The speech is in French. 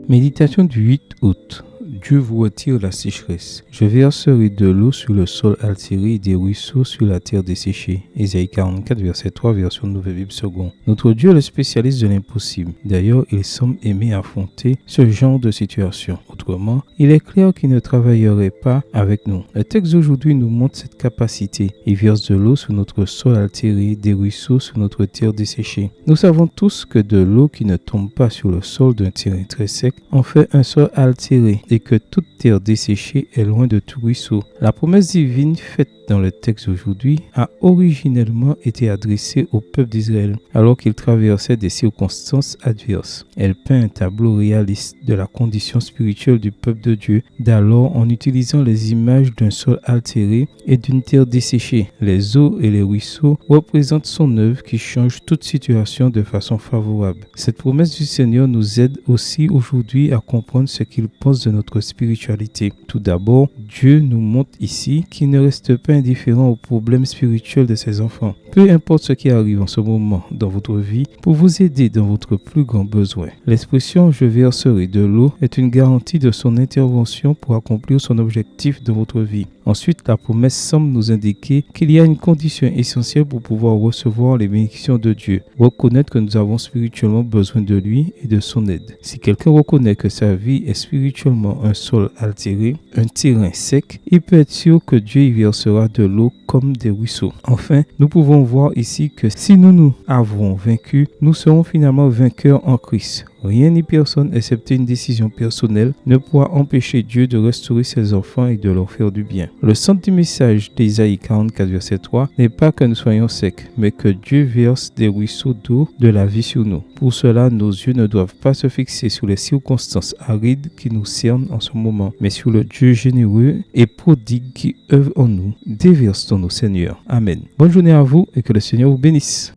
Méditation du 8 août. Dieu vous retire la sécheresse. Je verserai de l'eau sur le sol altéré et des ruisseaux sur la terre desséchée. Ésaïe 44, verset 3, version Nouvelle Bible seconde. Notre Dieu est le spécialiste de l'impossible. D'ailleurs, il semble aimer affronter ce genre de situation. Autrement, il est clair qu'il ne travaillerait pas avec nous. Le texte d'aujourd'hui nous montre cette capacité. Il verse de l'eau sur notre sol altéré, des ruisseaux sur notre terre desséchée. Nous savons tous que de l'eau qui ne tombe pas sur le sol d'un terrain très sec en fait un sol altéré et que toute terre desséchée est loin de tout ruisseau. La promesse divine faite dans le texte d'aujourd'hui a originellement été adressée au peuple d'Israël alors qu'il traversait des circonstances adverses. Elle peint un tableau réaliste de la condition spirituelle du peuple de Dieu d'alors en utilisant les images d'un sol altéré et d'une terre desséchée. Les eaux et les ruisseaux représentent son œuvre qui change toute situation de façon favorable. Cette promesse du Seigneur nous aide aussi aujourd'hui à comprendre ce qu'il pense de notre spiritualité. Tout d'abord, Dieu nous montre ici qu'il ne reste pas indifférent aux problèmes spirituels de ses enfants. Peu importe ce qui arrive en ce moment dans votre vie pour vous aider dans votre plus grand besoin. L'expression « je verserai de l'eau » est une garantie de son intervention pour accomplir son objectif dans votre vie. Ensuite, la promesse semble nous indiquer qu'il y a une condition essentielle pour pouvoir recevoir les bénédictions de Dieu. Reconnaître que nous avons spirituellement besoin de lui et de son aide. Si quelqu'un reconnaît que sa vie est spirituellement un sol altéré, un terrain sec, il peut être sûr que Dieu y versera de l'eau comme des ruisseaux. Enfin, nous pouvons voir ici que si nous avons vaincu, nous serons finalement vainqueurs en Christ. Rien ni personne, excepté une décision personnelle, ne pourra empêcher Dieu de restaurer ses enfants et de leur faire du bien. Le centre du message d'Ésaïe 44, verset 3 n'est pas que nous soyons secs, mais que Dieu verse des ruisseaux d'eau de la vie sur nous. Pour cela, nos yeux ne doivent pas se fixer sur les circonstances arides qui nous cernent en ce moment, mais sur le Dieu généreux et prodigue qui œuvre en nous. Déverse ton eau, Seigneur. Amen. Bonne journée à vous et que le Seigneur vous bénisse.